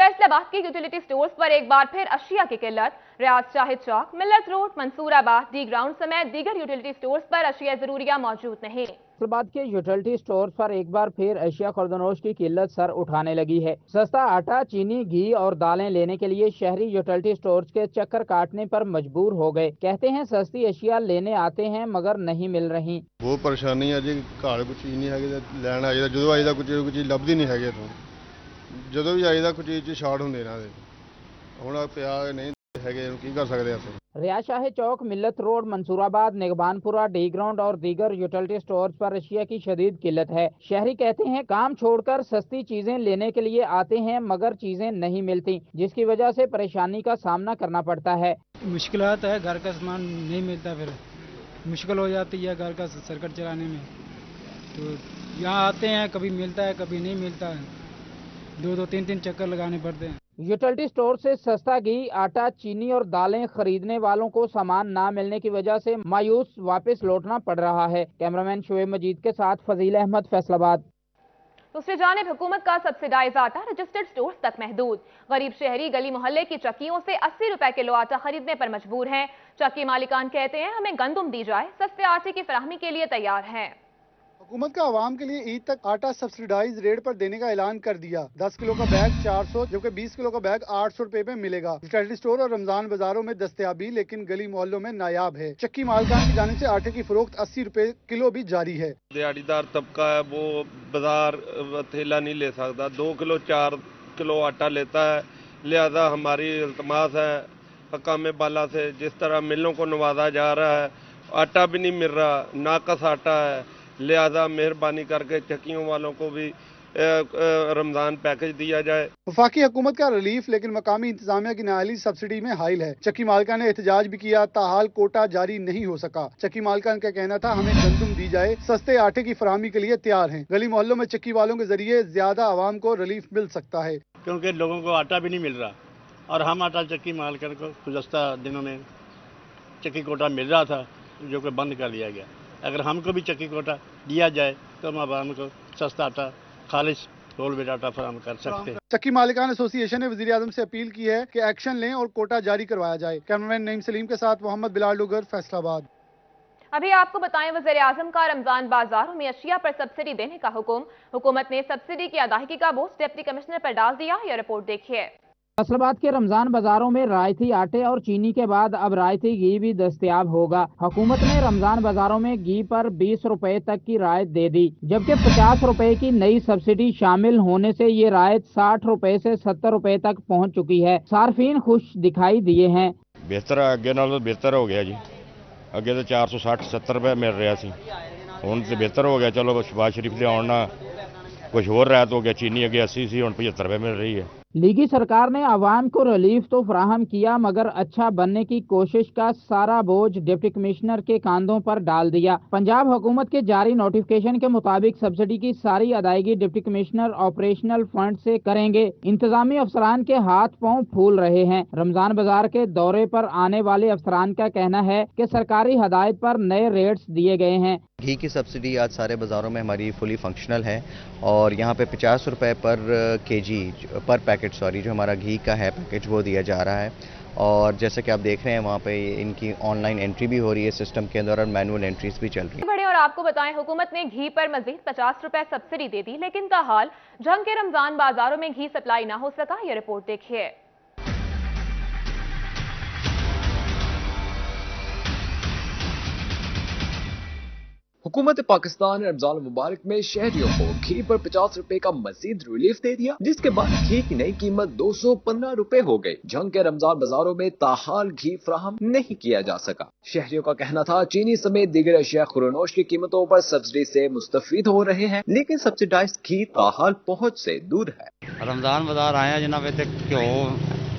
फैसलाबाद के utility stores पर एक बार फिर अशिया की किल्लत। रियाज शाहिद चौक, मिल्लत रोड, मंसूराबाद, डी ग्राउंड समेत दीगर यूटिलिटी स्टोर्स पर अशिया जरूरिया मौजूद नहीं। फैसलाबाद के यूटिलिटी स्टोर्स पर एक बार फिर अशिया खुर्दनोश की किल्लत सर उठाने लगी है। सस्ता आटा, चीनी, घी और दालें लेने के लिए शहरी यूटिलिटी स्टोर्स के चक्कर काटने पर मजबूर हो गए। कहते हैं सस्ती अशिया लेने आते हैं मगर नहीं मिल रही। बहुत परेशानी है जी, घर कोई चीज नहीं है, लैन आईदा जो आईदा कुछ चीज लभदी नहीं है, ਜਦੋਂ ਵੀ ਆਈਦਾ ਕੁਝ ਚੀਜ਼ ਸ਼ਾਰਟ ਹੁੰਦੇ ਇਹਨਾਂ ਦੇ, ਹੁਣ ਪਿਆ ਨਹੀਂ ਹੈਗੇ, ਕੀ ਕਰ ਸਕਦੇ ਅਸੀਂ। रियाज शाहिद चौक, मिल्लत रोड, मंसूराबाद, निगबानपुरा, डी ग्राउंड और दीगर यूटिलिटी स्टोर्स पर अशिया की शदीद किल्लत है। शहरी कहते हैं काम छोड़कर सस्ती चीजें लेने के लिए आते हैं मगर चीजें नहीं मिलती, जिसकी वजह से परेशानी का सामना करना पड़ता है। मुश्किलात है, घर का सामान नहीं मिलता, फिर मुश्किल हो जाती है घर का सर्किट चलाने में। तो यहाँ आते हैं, कभी मिलता है कभी नहीं मिलता है, दो तीन चक्कर लगाने पड़ते हैं। यूटिलिटी स्टोर से सस्ता घी, आटा, चीनी और दालें खरीदने वालों को सामान ना मिलने की वजह से मायूस वापस लौटना पड़ रहा है। कैमरामैन शुएब मजीद के साथ फजील अहमद, फैसलाबाद। दूसरी जानिब हुकूमत का सब्सिडाइज आटा रजिस्टर्ड स्टोर्स तक महदूद। गरीब शहरी गली मोहल्ले की चक्कियों से 80 रुपए किलो आटा खरीदने पर मजबूर हैं। चक्की मालिकान कहते हैं हमें गंदुम दी जाए, सस्ते आटे की फराहमी के लिए तैयार हैं। हुकूमत का आवाम के लिए ईद तक आटा सब्सिडाइज रेट पर देने का ऐलान कर दिया। 10 किलो का बैग 400 जबकि 20 किलो का बैग 800 रुपए में मिलेगा। यूटिलिटी स्टोर और रमजान बाजारों में दस्तयाबी, लेकिन गली मोहल्लों में नायाब है। चक्की मालकान की जानिब से आटे की फरोख्त 80 रुपए किलो भी जारी है। दिहाड़ीदार तबका है वो बाजार थैला नहीं ले सकता, 2 किलो 4 किलो आटा लेता है। लिहाजा हमारी इल्तमास है हकाम बाला से, जिस तरह मिलों को नवाजा जा रहा है, आटा भी नहीं मिल रहा, नाकस आटा है, लिहाजा मेहरबानी करके चक्कियों वालों को भी रमजान पैकेज दिया जाए। वफाकी हुकूमत का रिलीफ लेकिन मकामी इंतजामिया की नाअहली सब्सिडी में हाइल है। चक्की मालका ने एहतजाज भी किया, ताहाल कोटा जारी नहीं हो सका। चक्की मालकान का कहना था हमें गंदुम दी जाए, सस्ते आटे की फराहमी के लिए तैयार हैं। गली मोहल्लों में चक्की वालों के जरिए ज्यादा आवाम को रिलीफ मिल सकता है, क्योंकि लोगों को आटा भी नहीं मिल रहा और हम आटा चक्की मालकान को गुज़श्ता दिनों में चक्की कोटा मिल रहा था जो कि बंद कर दिया गया। अगर हमको भी चक्की कोटा दिया जाए तो हम आवाम को सस्ता आटा, खालिश होल व्हीट आटा फराहम कर सकते हैं। चक्की मालिकान एसोसिएशन ने वज़ीर आज़म से अपील की है कि एक्शन लें और कोटा जारी करवाया जाए। कैमरामैन नईम सलीम के साथ मोहम्मद बिलाल डुगर, फैसलाबाद। अभी आपको बताएं, वज़ीर आज़म का रमजान बाजारों में अशिया पर सब्सिडी देने का हुक्म। हुकूमत ने सब्सिडी की अदायगी का बोझ डिप्टी कमिश्नर पर डाल दिया। यह रिपोर्ट देखिए। फैसलाबाद के रमजान बाजारों में रायती आटे और चीनी के बाद अब रायती घी भी दस्तयाब होगा। हुकूमत ने रमजान बाजारों में घी पर 20 रुपए तक की रायत दे दी, जबकि 50 रुपए की नई सब्सिडी शामिल होने से ये रायत 60 रुपए से 70 रुपए तक पहुंच चुकी है। सार्फिन खुश दिखाई दिए हैं। बेहतर अगे नालों बेहतर हो गया जी, अगे तो 460-70 रुपए मिल रहा सी, हुण तो बेहतर हो गया। चलो शहबाज शरीफ ले आना कुछ और रायत हो गया, चीनी अगे 80 सी, हुण 75 रुपए मिल रही है। लीगी सरकार ने आवाम को रिलीफ तो फराहम किया मगर अच्छा बनने की कोशिश का सारा बोझ डिप्टी कमिश्नर के कांधों पर डाल दिया। पंजाब हुकूमत के जारी नोटिफिकेशन के मुताबिक सब्सिडी की सारी अदायगी डिप्टी कमिश्नर ऑपरेशनल फंड से करेंगे। इंतजामी अफसरान के हाथ पांव फूल रहे हैं। रमजान बाजार के दौरे पर आने वाले अफसरान का कहना है कि सरकारी हदायत पर नए रेट्स दिए गए हैं। घी की सब्सिडी आज सारे बाज़ारों में हमारी फुली फंक्शनल है और यहाँ पे 50 रुपए पर केजी पर पैकेट जो हमारा घी का है पैकेज वो दिया जा रहा है। और जैसे कि आप देख रहे हैं वहाँ पे इनकी ऑनलाइन एंट्री भी हो रही है सिस्टम के अंदर और मैनुअल एंट्रीज भी चल रही है। बड़े और आपको बताएं, हुकूमत ने घी पर मजीद 50 रुपए सब्सिडी दे दी, लेकिन ताहाल जंग के रमजान बाजारों में घी सप्लाई ना हो सका। यह रिपोर्ट देखिए। हुकूमत पाकिस्तान ने रमजान मुबारक में शहरियों को घी पर 50 रुपए का मजीद रिलीफ दे दिया, जिसके बाद घी की नई कीमत 215 रुपए हो गई। जंग के रमजान बाजारों में ताहाल घी फराहम नहीं किया जा सका। शहरियों का कहना था चीनी समेत दीगर अशिया खुर्दनोश की कीमतों पर सब्सिडी से मुस्तफीद हो रहे हैं, लेकिन सब्सिडाइज घी ताहाल पहुँच से दूर है। रमजान बाजार आया जनाब, घ्यो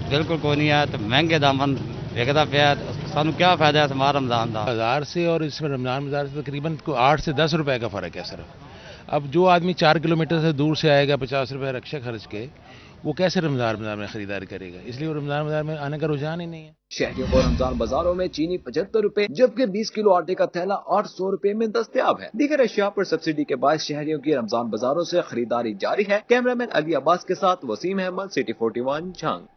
बिल्कुल कोई नहीं आया, तो महंगे दामन विकता पाया, सानू क्या फायदा है हमारा रमजान का। बाजार से और इसमें रमजान बाजार से तकरीबन 8 से 10 रुपए का फर्क है सिर्फ। अब जो आदमी 4 किलोमीटर से दूर से आएगा 50 रुपए रक्षा खर्च के, वो कैसे रमज़ान बाज़ार में ख़रीदारी करेगा, इसलिए वो रमज़ान बाज़ार में आने का रुझान ही नहीं है। शहरियों को रमजान बाजारों में चीनी 75 रुपए जबकि 20 किलो आटे का थैला 800 रुपए में दस्तयाब है। दीगर अशिया पर सब्सिडी के बाद शहरियों की रमजान बाजारों से खरीदारी जारी है। कैमरामैन अली अब्बास के साथ वसीम अहमद, सिटी 41 झांग।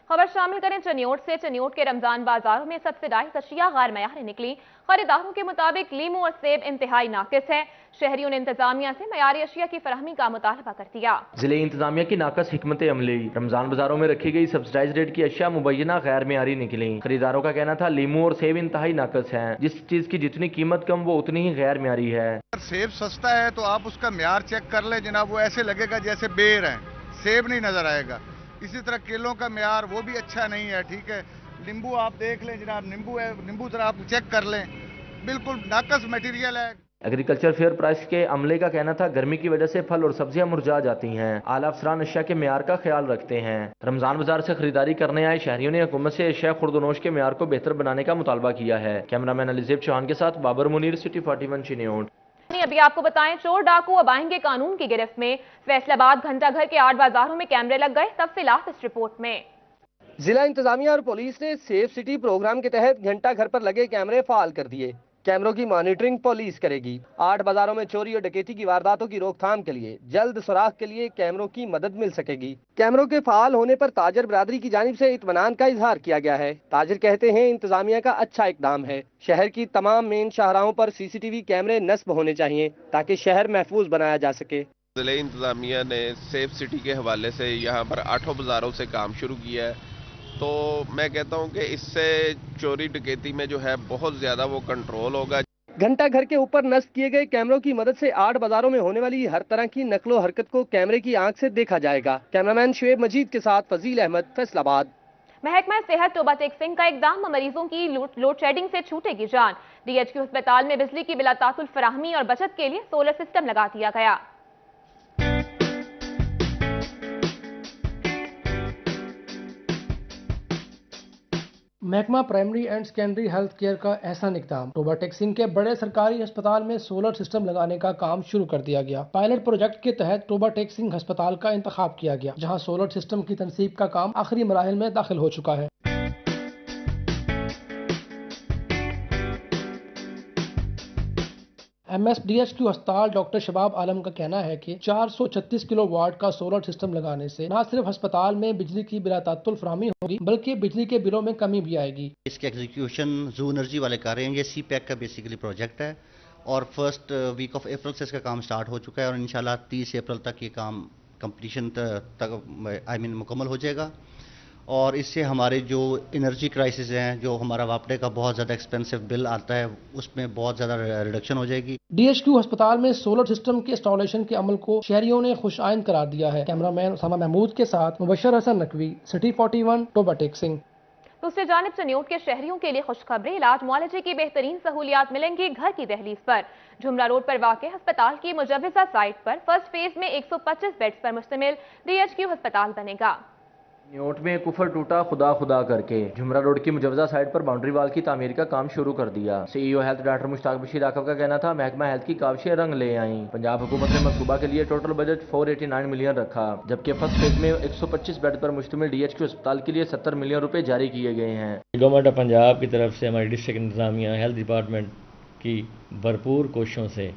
खबर शामिल करें चनियोट से। चनियोट के रमजान बाजारों में सब्सिडाइज अशिया गैर मयारी निकली। खरीदारों के मुताबिक लीमू और सेब इंतहाई नाकिस है। शहरियों ने इंतजामिया से मयारी अशिया की फराहमी का मुतालबा कर दिया। जिले इंतजामिया की नाकस हिकमत अमली, रमजान बाजारों में रखी गई सब्सिडाइज रेट की अशिया मुबैना गैर मयारी निकली। खरीदारों का कहना था लीमू और सेब इंतहाई नाकस है, जिस चीज की जितनी कीमत कम वो उतनी ही गैर मयारी है। सेब सस्ता है तो आप उसका म्यार चेक कर ले जनाब, वो ऐसे लगेगा जैसे बेर है, सेब नहीं नजर आएगा। इसी तरह केलों का म्यार वो भी अच्छा नहीं है, ठीक है। नींबू आप देख लें जनाब, नींबू है, नींबू जरा आप चेक कर लें, बिल्कुल नाकस मटेरियल है। एग्रीकल्चर फेयर प्राइस के अमले का कहना था गर्मी की वजह से फल और सब्जियां मुरझा जाती हैं। आला अफसरान अशिया के म्यार का ख्याल रखते हैं। रमजान बाजार से खरीदारी करने आए शहरियों ने हुकूमत से अशिया खुर्दनोश के म्यार को बेहतर बनाने का मुतालबा किया है। कैमरामैन अलीजेब चौहान के साथ बाबर मुनीर, सिटी 41 चिन्योट। अभी आपको बताएं, चोर डाकू अब आएंगे कानून की गिरफ्त में। फैसलाबाद घंटाघर के 8 बाजारों में कैमरे लग गए। तफसीलात इस रिपोर्ट में। जिला इंतजामिया और पुलिस ने सेफ सिटी प्रोग्राम के तहत घंटाघर पर लगे कैमरे फाल कर दिए। कैमरों की मॉनिटरिंग पुलिस करेगी। 8 बाजारों में चोरी और डकैती की वारदातों की रोकथाम के लिए जल्द सुराख के लिए कैमरों की मदद मिल सकेगी। कैमरों के फाल होने पर ताजर बरादरी की जानिब से इत्मीनान का इजहार किया गया है। ताजर कहते हैं इंतजामिया का अच्छा इकदाम है। शहर की तमाम मेन शाहराहों पर CCTV कैमरे नस्ब होने चाहिए ताकि शहर महफूज बनाया जा सके। जिले इंतजामिया ने सेफ सिटी के हवाले से यहाँ पर 8 बाजारों से काम शुरू किया है, तो मैं कहता हूं कि इससे चोरी डकैती में जो है बहुत ज्यादा वो कंट्रोल होगा। घंटा घर के ऊपर नस्ब किए गए कैमरों की मदद से 8 बाजारों में होने वाली हर तरह की नकलो हरकत को कैमरे की आंख से देखा जाएगा। कैमरामैन शुएब मजीद के साथ फजील अहमद, फैसलाबाद। महकमा सेहत तोबा टेक सिंह का इकदाम, मरीजों की लोड शेडिंग से छूटेगी जान। DHQ अस्पताल में बिजली की बिलातातुल फराहमी और बचत के लिए सोलर सिस्टम लगा दिया गया। महकमा primary and secondary health care का एहसान इकदाम। तोबा टेक सिंह के बड़े सरकारी अस्पताल में सोलर सिस्टम लगाने का काम शुरू कर दिया गया। पायलट प्रोजेक्ट के तहत तोबा टेक सिंह अस्पताल का इंतखाब किया गया, जहां सोलर सिस्टम की तनसीब का काम आखिरी मराहिल में दाखिल हो चुका है। MSDHQ अस्पताल डॉक्टर शबाब आलम का कहना है कि 436 किलोवाट का सोलर सिस्टम लगाने से न सिर्फ अस्पताल में बिजली की बिलातातुल फराहमी होगी बल्कि बिजली के बिलों में कमी भी आएगी। इसके एग्जीक्यूशन जू एनर्जी वाले कर रहे हैं। ये CPEC का बेसिकली प्रोजेक्ट है और फर्स्ट वीक ऑफ अप्रैल से इसका काम स्टार्ट हो चुका है और इंशाल्लाह 30 अप्रैल तक ये काम कंप्लीशन तक मुकम्मल हो जाएगा। और इससे हमारे जो एनर्जी क्राइसिस हैं, जो हमारा वापडे का बहुत ज़्यादा एक्सपेंसिव बिल आता है, उसमें बहुत ज़्यादा रिडक्शन हो जाएगी। DHQ अस्पताल में सोलर सिस्टम के इंस्टॉलेशन के अमल को शहरियों ने खुशाइंद करार दिया है। कैमरामैन उसामा महमूद के साथ मुबशर हसन नकवी, सिटी 41, तोबा टेक सिंह। दूसरी जानिब चनियोट के शहरियों के लिए खुशखबरी, इलाज मुआलजे की बेहतरीन सहूलियात मिलेंगी घर की दहलीज पर। झुमरा रोड पर वाक़ अस्पताल की मुजव्वज़ा साइट पर फर्स्ट फेज में 125 बेड्स पर मुश्तमिल DHQ अस्पताल बनेगा। न्योट में कुफर टूटा खुदा खुदा करके झुमरा रोड की मुजव्वज़ा साइड पर बाउंड्री वाल की तामीर का काम शुरू कर दिया। CEO health doctor Mushtaq Bashir Aqib का कहना था महकमा हेल्थ की काविशें रंग ले आई। पंजाब हुकूमत ने मनसूबा के लिए टोटल बजट 489 मिलियन रखा, जबकि फर्स्ट फेज में 125 बेड पर मुश्तमिल DHQ अस्पताल के लिए 70 मिलियन रुपए जारी किए गए हैं। गवर्नमेंट ऑफ पंजाब की तरफ से हमारी डिस्ट्रिक्ट इंतजामिया हेल्थ डिपार्टमेंट की भरपूर कोशिशों से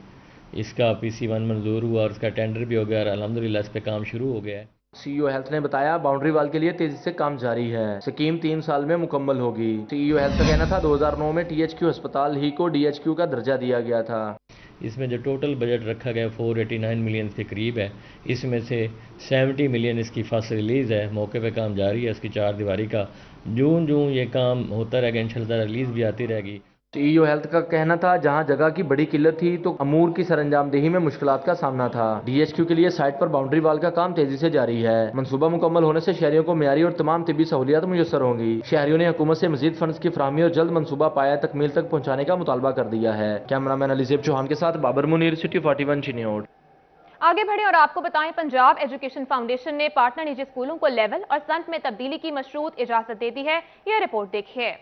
इसका PC1 मंजूर हुआ और इसका टेंडर भी हो गया और अल्हम्दुलिल्लाह इस पर काम शुरू हो गया है। CEO हेल्थ ने बताया बाउंड्री वाल के लिए तेजी से काम जारी है। स्कीम 3 साल में मुकम्मल होगी। CEO हेल्थ का कहना था 2009 में THQ अस्पताल ही को DHQ का दर्जा दिया गया था। इसमें जो टोटल बजट रखा गया 489 मिलियन के करीब है, इसमें से 70 मिलियन इसकी फर्स्ट रिलीज़ है। मौके पे काम जारी है इसकी 4 दीवारी का। जून ये काम होता रहेगा, इंशाल्लाह रिलीज़ भी आती रहेगी। CEO हेल्थ का कहना था जहां जगह की बड़ी किल्लत थी तो अमूर की सरंजामदेही में मुश्किलात का सामना था। DHQ के लिए साइट पर बाउंड्री वाल का काम तेजी से जारी है। मंसूबा मुकम्मल होने से शहरियों को मियारी और तमाम तिब्बी सहूलियात मुयसर होंगी। शहरियों ने हुकूमत से मजीद फंड्स की फराहमी और जल्द मंसूबा पाया तकमील तक पहुँचाने का मुतालबा कर दिया है। कैमरामैन अलीजेब चौहान के साथ बाबर मुनीर, सिटी 41 चिन्योट। आगे बढ़े और आपको बताएं, पंजाब एजुकेशन फाउंडेशन ने पार्टनर निजी स्कूलों को लेवल और संत में तब्दीली की मशरूत इजाजत दे दी है। यह रिपोर्ट देखिए।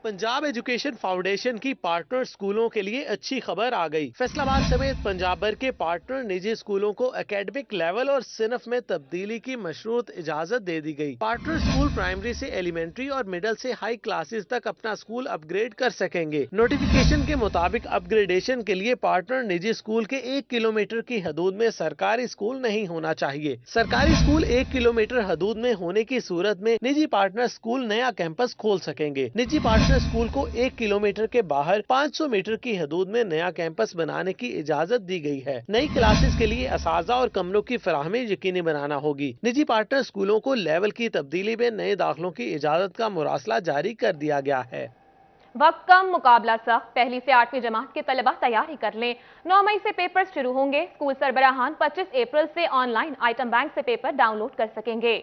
पंजाब एजुकेशन फाउंडेशन की पार्टनर स्कूलों के लिए अच्छी खबर आ गई। फैसलाबाद समेत पंजाब भर के पार्टनर निजी स्कूलों को एकेडमिक लेवल और सिनफ में तब्दीली की मशरूत इजाजत दे दी गई। पार्टनर स्कूल प्राइमरी से एलिमेंट्री और मिडिल से हाई क्लासेस तक अपना स्कूल अपग्रेड कर सकेंगे। नोटिफिकेशन के मुताबिक अपग्रेडेशन के लिए पार्टनर निजी स्कूल के 1 किलोमीटर की हदूद में सरकारी स्कूल नहीं होना चाहिए। सरकारी स्कूल 1 किलोमीटर हदूद में होने की सूरत में निजी पार्टनर स्कूल नया कैंपस खोल सकेंगे। निजी पार्टनर स्कूल को 1 किलोमीटर के बाहर 500 मीटर की हदूद में नया कैंपस बनाने की इजाजत दी गई है। नई क्लासेस के लिए असाजा और कमरों की फराहमी यकीनी बनाना होगी। निजी पार्टनर स्कूलों को लेवल की तब्दीली में नए दाखिलों की इजाजत का मुरासला जारी कर दिया गया है। वक्त कम, मुकाबला सख्त। पहली से 8वीं जमात के तलबा तैयारी कर लें। 9 मई से पेपर शुरू होंगे। स्कूल सरबराहान 25 अप्रैल से ऑनलाइन आइटम बैंक से पेपर डाउनलोड कर सकेंगे।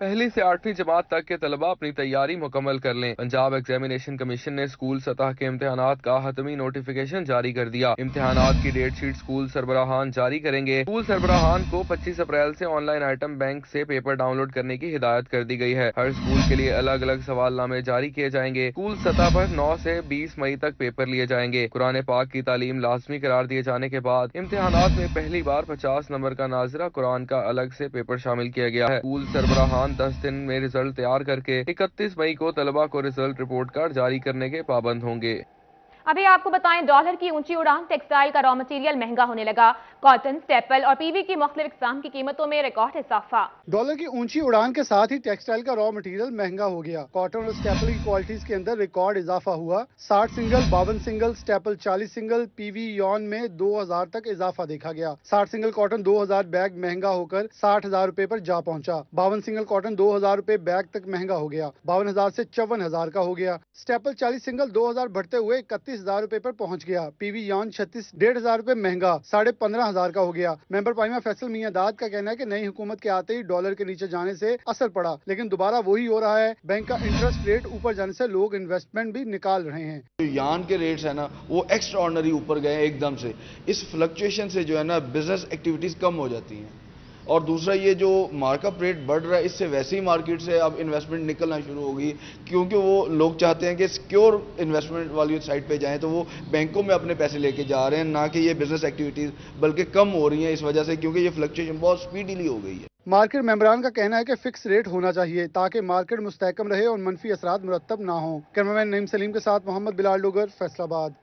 पहली से 8वीं जमात तक के तलबा अपनी तैयारी मुकम्मल कर लें। पंजाब एग्जामिनेशन कमीशन ने स्कूल सतह के इम्तिहानात का हतमी नोटिफिकेशन जारी कर दिया। इम्तिहानात की डेट शीट स्कूल सरबराहान जारी करेंगे। स्कूल सरबराहान को 25 अप्रैल से ऑनलाइन आइटम बैंक से पेपर डाउनलोड करने की हिदायत कर दी गई है। हर स्कूल के लिए अलग अलग सवालनामे जारी किए जाएंगे। स्कूल सतह पर 9 से 20 मई तक पेपर लिए जाएंगे। कुरान पाक की तालीम लाजमी करार दिए जाने के बाद इम्तिहानात में पहली बार 50 नंबर का नाजरा कुरान का अलग से पेपर शामिल किया गया है। स्कूल सरबराहान 10 दिन में रिजल्ट तैयार करके 31 मई को तलबा को रिजल्ट रिपोर्ट कार्ड जारी करने के पाबंद होंगे। अभी आपको बताएं, डॉलर की ऊंची उड़ान, टेक्सटाइल का रॉ मटेरियल महंगा होने लगा। कॉटन, स्टेपल और पीवी की मुख्तलिफ इक़साम की कीमतों में रिकॉर्ड इजाफा। डॉलर की ऊंची उड़ान के साथ ही टेक्सटाइल का रॉ मटेरियल महंगा हो गया। कॉटन और स्टेपल की क्वालिटीज के अंदर रिकॉर्ड इजाफा हुआ। 60 single, 52 single, staple 40 single, PV Yon में 2000 तक इजाफा देखा गया। 60 सिंगल कॉटन 2000 बैग महंगा होकर 60,000 रुपए पर जा पहुंचा। 52 सिंगल कॉटन 2000 रुपए बैग तक महंगा हो गया, 52,000 से 54,000 का हो गया। स्टेपल 40 सिंगल 2000 बढ़ते हुए 31,000 रुपए पर पहुंच गया। पीवी यॉन 36 1,500 रुपए महंगा 15,500 का हो गया। मेंबर पाइमा फैसल मियां दाद का कहना है कि नई हुकूमत के आते ही डॉलर के नीचे जाने से असर पड़ा, लेकिन दोबारा वही हो रहा है। बैंक का इंटरेस्ट रेट ऊपर जाने से लोग इन्वेस्टमेंट भी निकाल रहे हैं। जो यान के रेट्स है ना, वो एक्स्ट्रा ऑर्डिनरी ऊपर गए एकदम से। इस फ्लक्चुएशन से जो है ना, बिजनेस एक्टिविटीज कम हो जाती हैं। और दूसरा, ये जो मार्कअप रेट बढ़ रहा है, इससे वैसे ही मार्केट से अब इन्वेस्टमेंट निकलना शुरू होगी, क्योंकि वो लोग चाहते हैं कि सिक्योर इन्वेस्टमेंट वाली साइड पे जाएं, तो वो बैंकों में अपने पैसे लेके जा रहे हैं, ना कि ये बिजनेस एक्टिविटीज बल्कि कम हो रही हैं इस वजह से, क्योंकि ये फ्लक्चुएशन बहुत स्पीडीली हो गई है। मार्केट मेंबरान का कहना है कि फिक्स रेट होना चाहिए ताकि मार्केट मुस्तहकम रहे और मनफी असरात मुरतब ना हो। कैमरामैन नईम सलीम के साथ मोहम्मद बिलाल डोगर, फैसलाबाद।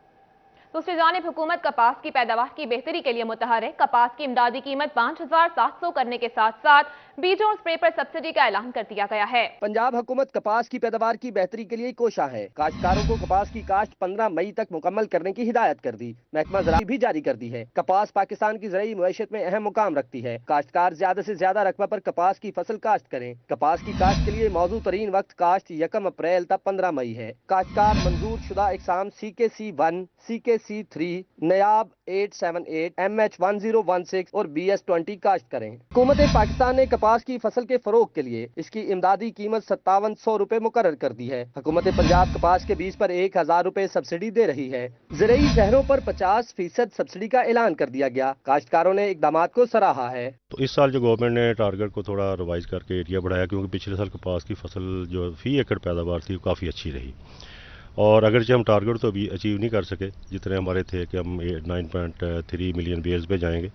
दूसरी जानिब हुकूमत कपास की पैदावार की बेहतरी के लिए मुतहरिक। कपास की इमदादी कीमत 5,700 करने के साथ साथ बीजों और स्प्रे पर सब्सिडी का ऐलान कर दिया गया है। पंजाब हुकूमत कपास की पैदावार की बेहतरी के लिए कोशा है। काश्तकारों को कपास की काश्त 15 मई तक मुकम्मल करने की हिदायत कर दी। महकमा ज़राअत भी जारी कर दी है। कपास पाकिस्तान की ज़राई मुईशत में अहम मुकाम रखती है। काश्तकार ज्यादा से ज्यादा रकबा पर कपास की फसल काश्त करें। कपास की काश्त के लिए मौजूद तरीन वक्त काश्त 1 अप्रैल तक 15 मई है। काश्तकार मंजूर शुदा इकसाम CKC1, CKC3, नयाब 878, MH1016 और BS20 काश्त करें। हुकूमत पाकिस्तान ने कपास की फसल के फरोग के लिए इसकी इमदादी कीमत 5700 रुपए मुकर्रर कर दी है। हुकूमत पंजाब कपास के बीज पर 1000 रुपए सब्सिडी दे रही है। ज़राई शहरों पर 50% सब्सिडी का ऐलान कर दिया गया। काश्तकारों ने इकदामात को सराहा है। तो इस साल जो गवर्नमेंट ने टारगेट को थोड़ा रिवाइज करके एरिया बढ़ाया, क्योंकि पिछले साल कपास की फसल जो फी एकड़ पैदावार थी वो काफ़ी अच्छी रही, और अगरचे हम टारगेट तो अभी अचीव नहीं कर सके जितने हमारे थे कि हम 9.3 मिलियन बेल्स पे जाएंगे,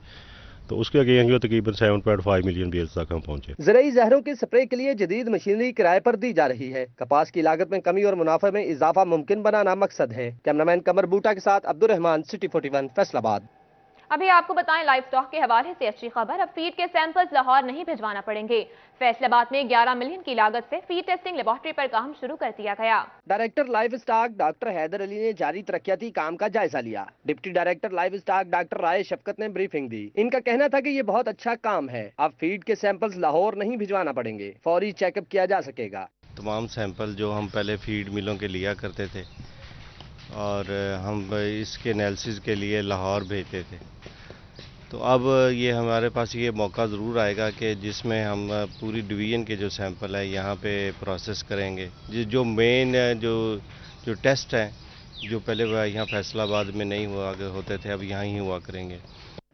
तो उसके अगेंस्ट तकरीबन 7.5 मिलियन बेल्स तक हम पहुंचे। ज़राई जहरों के स्प्रे के लिए जदीद मशीनरी किराए पर दी जा रही है। कपास की लागत में कमी और मुनाफे में इजाफा मुमकिन बनाना मकसद है। कैमरामैन कमर बूटा के साथ अब्दुल रहमान, सिटी 41, फैसलाबाद। अभी आपको बताएं, लाइव स्टॉक के हवाले से अच्छी खबर। अब फीड के सैंपल्स लाहौर नहीं भिजवाना पड़ेंगे। फैसलाबाद में 11 मिलियन की लागत से फीड टेस्टिंग लेबोरेटरी पर काम शुरू कर दिया गया। Director livestock doctor Haider Ali ने जारी तरक्याती काम का जायजा लिया। Deputy director livestock doctor Rai Shafqat ने ब्रीफिंग दी। इनका कहना था कि ये बहुत अच्छा काम है। अब फीड के सैंपल्स लाहौर नहीं भिजवाना पड़ेंगे, फौरी चेकअप किया जा सकेगा। तमाम सैंपल जो हम पहले फीड मिलों के लिया करते थे और हम इसके एनालिसिस के लिए लाहौर भेजते थे, तो अब ये हमारे पास ये मौका ज़रूर आएगा कि जिसमें हम पूरी डिवीज़न के जो सैंपल है यहाँ पे प्रोसेस करेंगे। जो मेन जो टेस्ट हैं जो पहले यहाँ फैसलाबाद में नहीं हुआ होते थे, अब यहाँ ही हुआ करेंगे।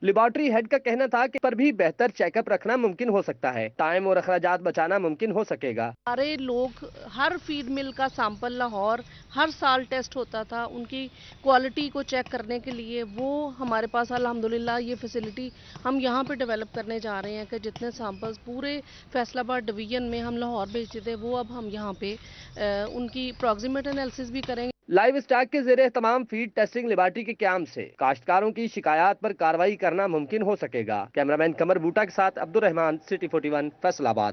لیبارٹری ہیڈ کا کہنا تھا کہ پر بھی بہتر چیک اپ رکھنا ممکن ہو سکتا ہے، ٹائم اور اخراجات بچانا ممکن ہو سکے گا۔ سارے لوگ ہر فیڈ مل کا سیمپل لاہور ہر سال ٹیسٹ ہوتا تھا، ان کی کوالٹی کو چیک کرنے کے لیے وہ ہمارے پاس الحمدللہ یہ فیسلٹی ہم یہاں پہ ڈیولپ کرنے جا رہے ہیں کہ جتنے سیمپلز پورے فیصل آباد ڈویژن میں ہم لاہور بھیجتے تھے وہ اب ہم یہاں پہ ان کی پروگزیمیٹ انالیسس بھی کریں گے۔ لائیو اسٹاک کے زیر اہتمام فیڈ ٹیسٹنگ لیبارٹری کے قیام سے کاشتکاروں کی شکایات پر کارروائی کرنا ممکن ہو سکے گا۔ کیمرامین قمر بوٹا کے ساتھ عبد الرحمان، سٹی 41 فیصل آباد۔